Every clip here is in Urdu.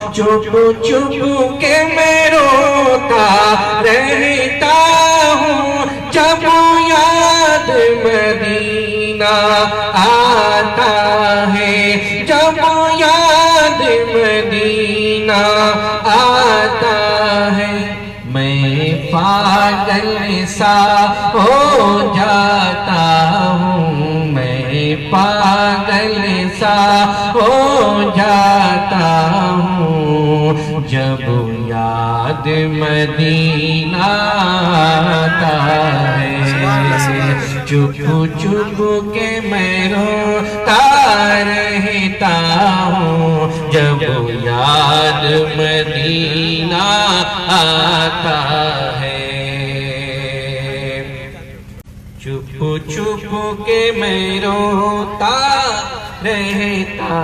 چپ چپ کے میں روتا رہتا ہوں جب یاد مدینہ آتا ہے، جب یاد مدینہ آتا ہے، میں پاگل سا ہو جاتا ہوں، میں پاگل سا ہو جاتا ہوں جب یاد مدینہ آتا ہے۔ چپ چپ کے میں روتا رہتا ہوں جب یاد مدینہ آتا ہے۔ چپ چپ کے میں روتا رہتا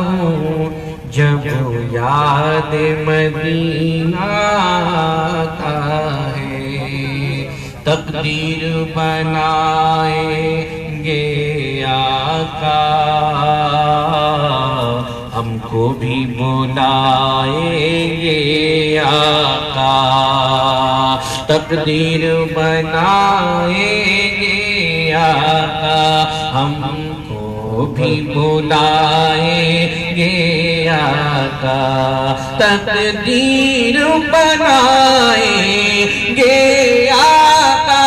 ہوں جب یاد مدینہ آتا ہے۔ تقدیر بنائیں گے آقا، ہم کو بھی بلائیں گے آقا، تقدیر بنائیں گے آقا، ہم کو بھی بلائیں گے آقا، تقدیر بنائیں گے آقا،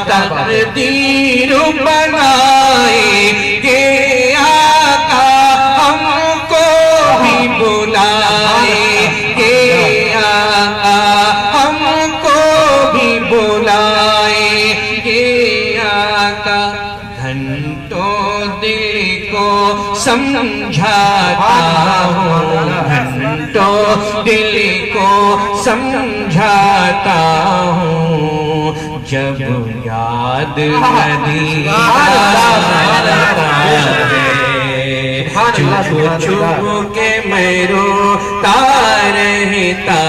تقدیر بنائیں گے آقا، ہم کو بھی بلائیں گے آقا، ہم کو بھی بلائیں گے آقا، گھنٹوں دل کو سمجھاتا ہوں، گھنٹوں دل کو سمجھاتا ہوں جب یاد مدینہ آتا ہے۔ چپ چپ کے میں روتا رہتا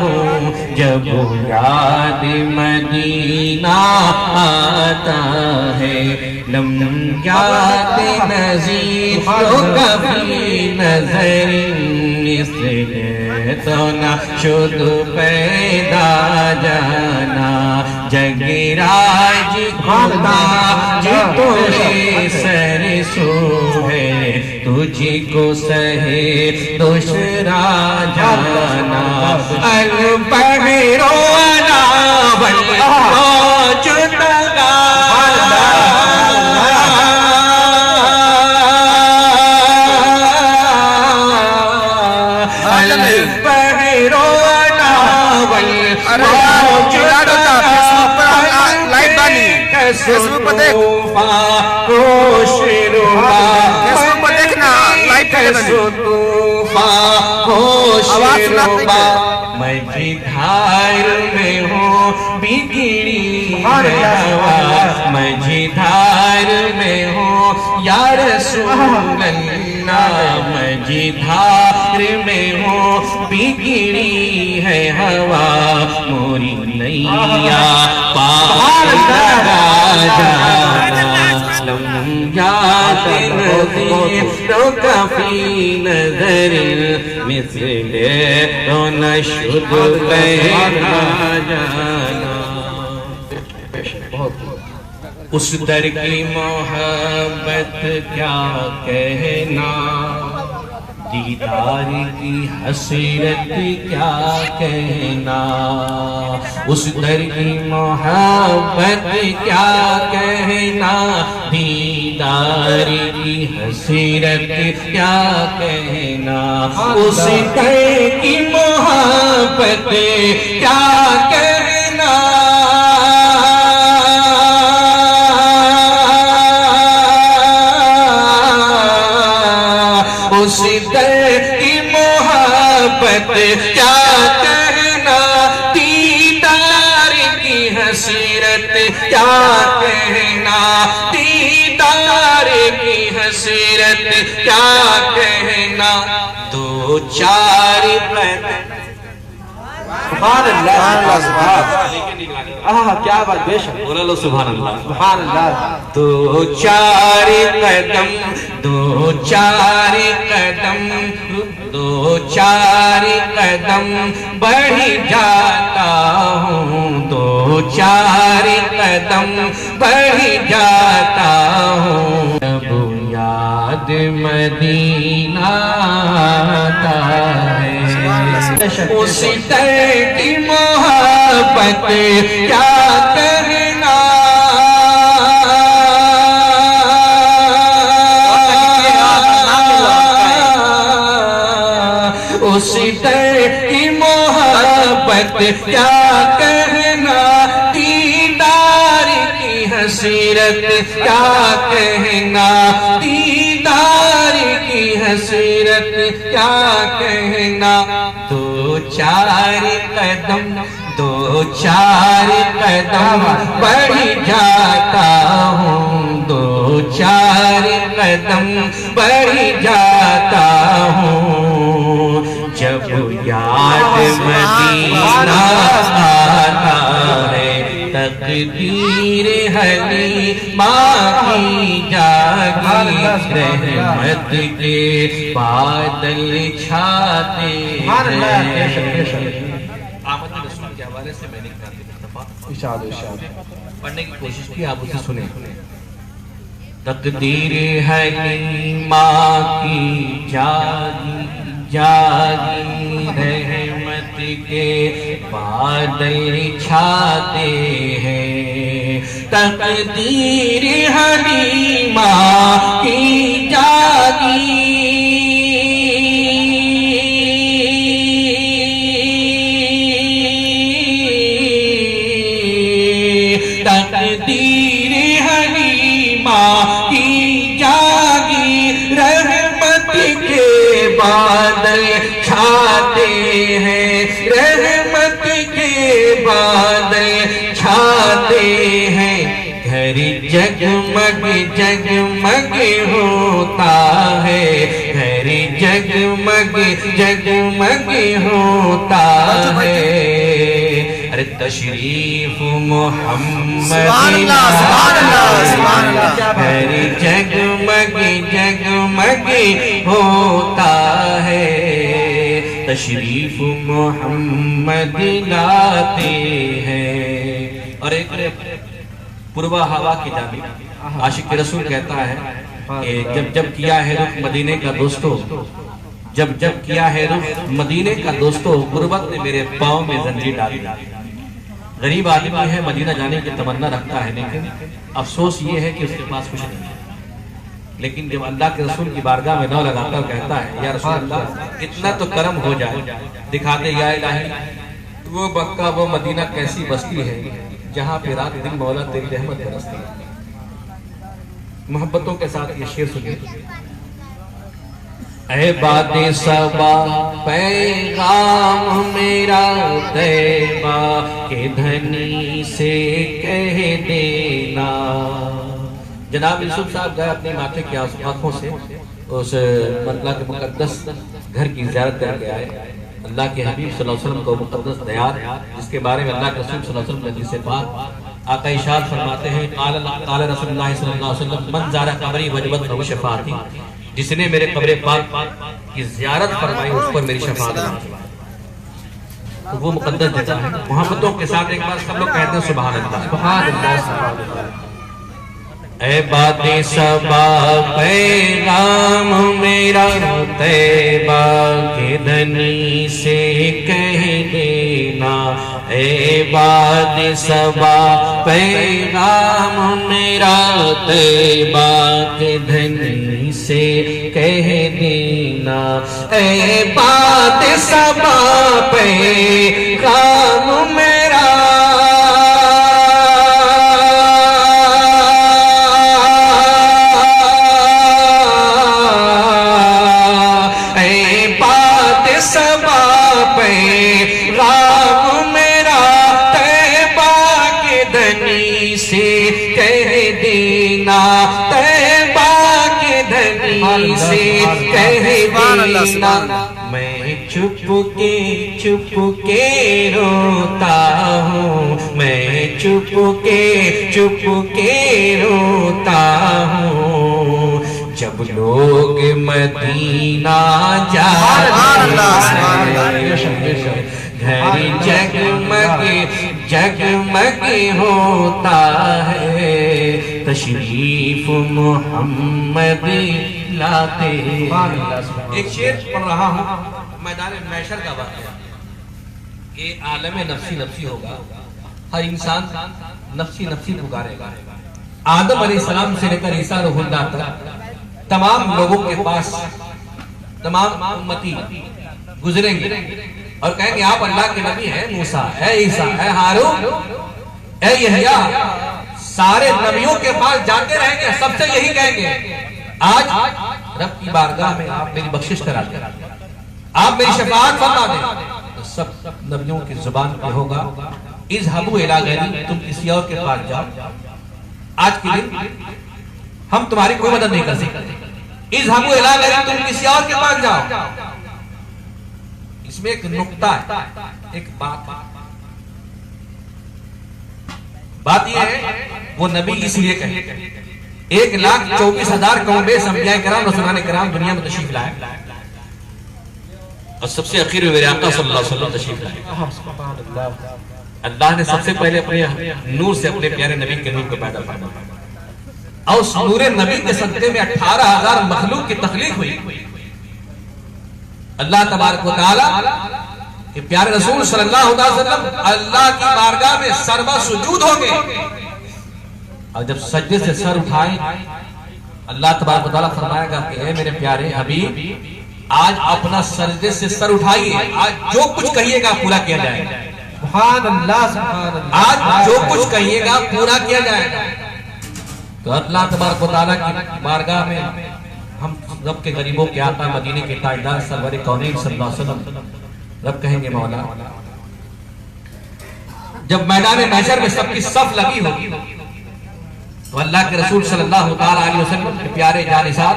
ہوں جب یاد مدینہ آتا ہے۔ لمحات نظیر تو کبھی نظر مثل تو نہ شد پیدا جانا، جگراج خدا جتنے سر سو ہے، تجھ کو سہے دوسرا جانا، البحر والا والموج تلا، البحر والا والموج میں جدھار میں ہوں بگڑی ہوا، میں جدھار میں ہوں یا رسول اللہ، میں جدھار میں ہوں بگڑی ہے ہوا، موری نیا پار لگا جانا، لمحات نظیر تو کفی نظر مثل تو نہ شد پیدا جانا۔ اس در کی محبت کیا کہنا، دیدار کی حسرت کیا کہنا، اس در کی محبت کیا کہنا، دیدار کی حسرت کیا کہنا، اس در کی محبت کیا کہنا، اس در کی محبت کیا کہنا، دیدار کی حسرت کیا کہنا، دیدار کی حسرت کیا کہنا، دو چار سبحان اللہ کیا بات بے شک بولا لو سبحان اللہ سبحان اللہ دو چار قدم دو چار قدم دو چار قدم بڑھ جاتا ہوں دو چار قدم بڑھ جاتا ہوں جب یاد مدینہ آتا ہے اس در کی محبت کیا کرنا اس در کی محبت کیا کہنا دیدار کی حسرت کیا کہنا دیدار کی حسرت کیا کہنا دو چار قدم دو چار قدم بڑھ جاتا ہوں دو چار قدم بڑھ جاتا ہوں جب یاد مدینہ آتا ہے تقدیر حلیمہ کی جاگی رحمت کے بادل چھاتے ہیں آمد رسول کے حوالے سے میں نے پڑھنے کی کوشش کی آپ اسے سنیں تقدیر حلیمہ کی جاگی جاگی رحمت کے بادل چھاتے ہیں تقدیر حلیمہ کی جاگی تقدیر حلیمہ کی جاگی رحمت کے بادل چھاتے ہیں رحمت کے بادل چھاتے ہیں گھر جگمگ جگمگ ہوتا ہے گھر جگمگ جگمگ ہوتا ہے ارے تشریف محمد گھر جگمگ جگمگ ہوتا ہے تشریف محمد لاتے ہیں اور ایک پوربہ ہوا کی جانب عاشق رسول کہتا ہے کہ جب جب کیا ہے رخ مدینے کا دوستو جب جب کیا ہے رخ مدینے کا دوستو غربت نے میرے پاؤں میں زنجیر ڈالی غریب آدمی ہے مدینہ جانے کی تمنا رکھتا ہے لیکن افسوس یہ ہے کہ اس کے پاس کچھ نہیں ہے لیکن جب اللہ کے رسول کی بارگاہ میں نو لگا کر کہتا ہے یا رسول اللہ اتنا تو کرم ہو جائے دکھاتے یا الہی وہ مکہ وہ مدینہ کیسی بستی ہے جہاں پہ رات دن مولا تیری رحمت برستی ہے محبتوں کے ساتھ یہ شعر سنیے اے باد صبا پیغام میرا طیبہ کے دھنی سے کہہ دینا جناب یوسف صاحب گئے اپنی ماتھے کی آنکھوں سے اس اللہ کے مقدس گھر کی زیارت کر کے آئے اللہ کے حبیب صلی اللہ علیہ وسلم کو مقدس دیار جس کے بارے میں اللہ کے رسول صلی اللہ علیہ وسلم حدیث پاک آقا ارشاد فرماتے ہیں قال رسول اللہ صلی اللہ علیہ وسلم من زار قبری وجبت له شفاعتی جس نے میرے قبر پاک کی زیارت فرمائی اس پر میری شفاعت تو وہ مقدس دیتا ہے محبتوں کے ساتھ ایک بار سب لوگ کہتے ہیں سبحان اللہ سبحان اللہ سبحان اللہ اے باد صبا پیغام میرا طیبہ کے دھنی سے کہہ دینا اے باد صبا پیغام میرا طیبہ کے دھنی سے کہہ دینا اے باد صبا پیغام میرا میں چپ کے روتا ہوں میں چپ کے روتا ہوں جب لوگ مدینہ جاتے گھر جگمگ ہوتا ہے تشریف محمد لاتے ایک شعر پڑھ رہا ہوں میدان محشر کا واقعہ یہ عالم نفسی ہوگا ہر انسان نفسی پکارے گا آدم علیہ السلام سے لے کر عیسیٰ روح اللہ تک تمام لوگوں کے پاس تمام امتی گزریں گے اور کہیں گے آپ اللہ کے نبی ہیں موسیٰ اے عیسیٰ اے ہارون اے یحییٰ سارے نبیوں کے پاس جاتے رہیں گے سب سے یہی کہیں گے آج رب کی بارگاہ میں آپ میری بخشش کرا دیں آپ میری شفاعت فرما دیں تو سب نبیوں کی زبان پہ ہوگا اذهبوا الی غیری تم کسی اور کے پاس جاؤ آج کے دن ہم تمہاری کوئی مدد نہیں کر سکتے اذهبوا الی غیری تم کسی اور کے پاس جاؤ اس میں ایک نقطہ ہے ایک بات یہ ہے وہ نبی اس لیے کہے 1,24,000 قوم بیش انبیاء کرام رسولان کرام دنیا میں تشریف لائے اور سب سے اخیر میں میرے آقا صلی اللہ علیہ وسلم تشریف لائے اللہ نے سب سے پہلے اپنے نور سے اپنے پیارے نبی کے نور کو پیدا فرمایا اور اس نور نبی کے صدقے میں 18,000 مخلوق کی تخلیق ہوئی اللہ تبارک و تعالی کہ پیارے رسول صلی اللہ علیہ وسلم اللہ کی بارگاہ میں سربا سجود ہوں گے اور جب سجدے سے سر اٹھائیں اللہ تبارک و تعالی فرمائے گا کہ اے میرے پیارے حبیب آج اپنا سجدے سے سر اٹھائیے آج جو کچھ کہیے گا پورا کیا جائے گا سبحان اللہ آج جو کچھ کہیے گا پورا کیا جائے گا تو اللہ تبارک و تعالی کی بارگاہ میں ہم رب کے غریبوں کے آقا مدینے کے تاجدار سرور کونین صلی اللہ علیہ وسلم رب کہیں گے مولا جب میدان محشر میں سب کی صف لگی ہوگی تو اللہ کے رسول صلی اللہ علیہ وسلم کے پیارے جانثار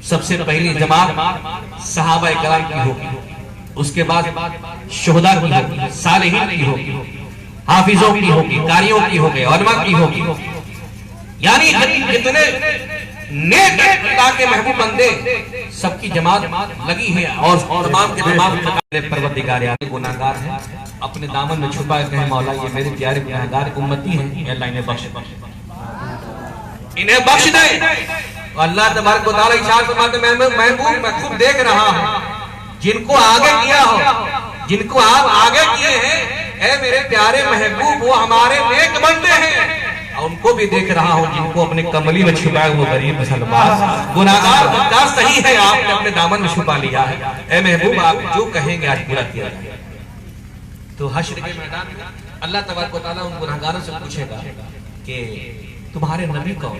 سب سے پہلی جماعت صحابہ کرام کی ہوگی اس کے بعد شہداء کی ہوگی صالحین کی ہوگی حافظوں کی ہوگی قاریوں کی ہوگی علماء کی ہوگی یعنی جتنے نیک اللہ کے محبوب بندے سب کی جماعت لگی ہے اور تمام کے تمام پروردگار گناہگار ہیں اپنے دامن میں چھپا کہیں مولا یہ میرے پیارے گناہگار امتی ہیں اللہ انہیں بخش دے اللہ تبارک و تعالی اشارت فرماتے ہیں محبوب میں خود دیکھ رہا ہوں جن کو آگے کیا ہو جن کو آپ آگے کیے ہیں اے میرے پیارے محبوب وہ ہمارے نیک بندے ہیں اور ان کو بھی دیکھ رہا ہوں جن کو اپنے کملی میں چھپائے وہ غریب مسلمان گناہگار بدکار صحیح ہے آپ نے اپنے دامن میں چھپا لیا ہے اے محبوب آپ جو کہیں گے آج پورا کیا جائے تو حشر کے میدان میں اللہ تبارک و تعالیٰ ان گناہگاروں سے پوچھے گا کہ تمہارے نبی کون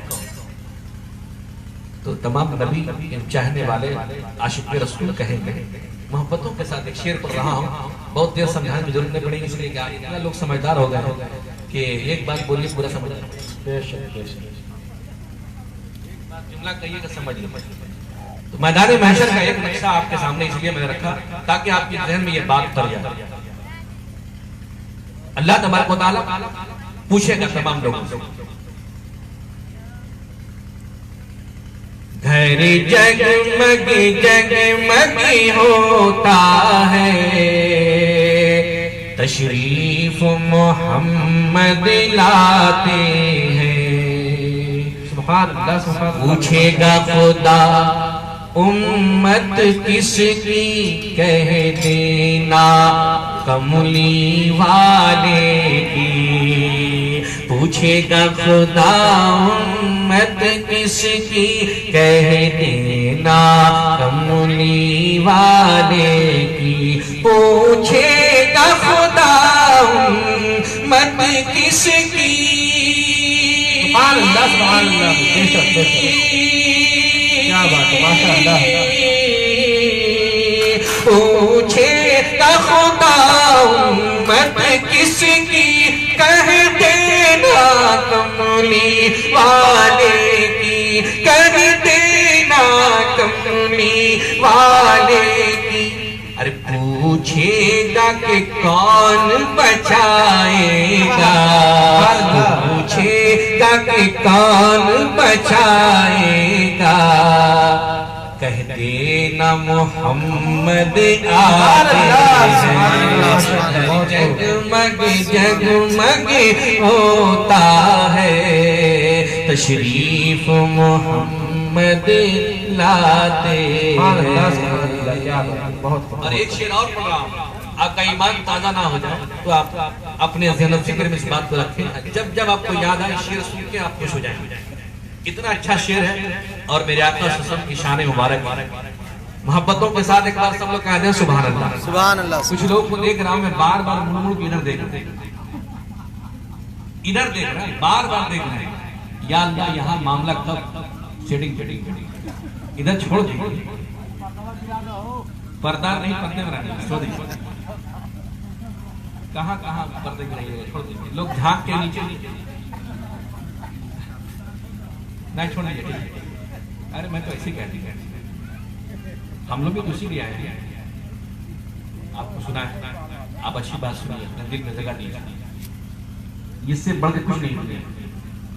تو تمام نبی چاہنے والے عاشق رسول کہیں گے محبتوں کے ساتھ ایک شعر پڑھ رہا ہوں بہت دیر سمجھانے میں ضرورت نہیں پڑے گی اس لیے کہ اتنا لوگ سمجھدار ہو گئے کہ ایک بات بولیے پورا سمجھ جملہ کہیے کہ سمجھ لیں تو میدان محشر کا ایک نقشہ آپ کے سامنے اس لیے میں نے رکھا تاکہ آپ کے ذہن میں یہ بات اتر جائے اللہ تبارک و تعالیٰ پوچھے گا تمام لوگوں سے گھر جگمگ جگمگ ہوتا ہے تشریف محمد لاتے ہیں پوچھے گا خدا امت کس کی کہہ دینا کملی والے کی پوچھے گا خدا امت کس کی کہہ دینا کملی والے کی پوچھے گا خدا امت کس کی سبحان اللہ کیا بات ہے ماشاءاللہ پوچھے گا خدا امت کس کی کہہ دینا کملی والے کی کہہ دینا کملی والے گا کہ کون بچائے گا، پوچھے گا کہ کون بچائے گا، کہہ دینا محمد آتے ہیں، جگمگ جگمگ ہوتا ہے، تشریف محمد لاتے ہیں۔ اور ایک شعر اور پڑھ رہا ہوں، آپ کا ایمان تازہ نہ ہو جائے تو آپ اپنے ذہن و فکر میں اس بات کو رکھیں، جب جب آپ کو یاد آئے شعر سن کے آپ خوش ہو جائیں۔ اتنا اچھا شعر ہے اور میرے آقا صلی اللہ علیہ وسلم کی شان مبارک محبتوں کے ساتھ ایک بار سب لوگ کہہ دیں سبحان اللہ سبحان اللہ۔ کچھ لوگ کو دیکھ رہا ہوں میں بار بار مڑ مڑ کے ادھر دیکھ رہا ہوں، ادھر دیکھ رہا ہے، بار بار دیکھ رہے ہیں، یا اللہ یہاں معاملہ کب سیٹنگ ادھر چھوڑ دیں، پردہ نہیں پردے میں رہنے چھوڑ دیں، کہاں کہاں پردے میں رہیے چھوڑ دیں، لوگ جھانک کے نیچے نہیں چھوڑ دیں۔ ارے میں تو ایسی کہتی ہے، ہم لوگ بھی تو اسی لیے آئے ہیں، آپ کو سنا ہے، آپ اچھی بات سنیے، اپنے دل میں جگہ دیجیے، اس سے بڑھ کے کچھ نہیں ہوگی،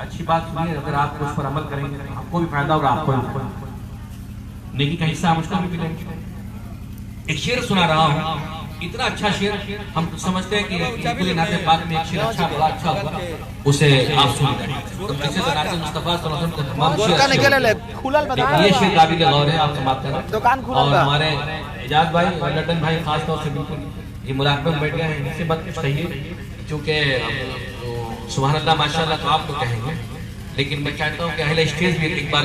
اچھی بات سنیے، اگر آپ کو اس پر عمل کریں گے تو آپ کو بھی فائدہ ہوگا، آپ کو بھی نیکی کا حصہ مجھ کو بھی ملے گا۔ ایک شعر سنا رہا ہوں، اتنا اچھا شعر، ہم سمجھتے ہیں کہ کل نعت پاک میں ایک شعر اچھا بڑا اچھا ہوگا، اسے آپ سن لیں، تو اسے تو نعت مصطفیٰ صلی اللہ علیہ وسلم کا تمام شعر، یہ شعر قابل غور ہے، آپ سماعت کریں۔ اور ہمارے اعجاز بھائی اور لٹن بھائی خاص طور سے بالکل یہ مراقبے میں بیٹھ گئے ہیں، ان سے بات کچھ کہیے، کیونکہ سبحان اللہ ماشاء اللہ تو آپ کو کہیں گے، لیکن میں چاہتا ہوں کہ اہل اسٹیج بھی ایک بار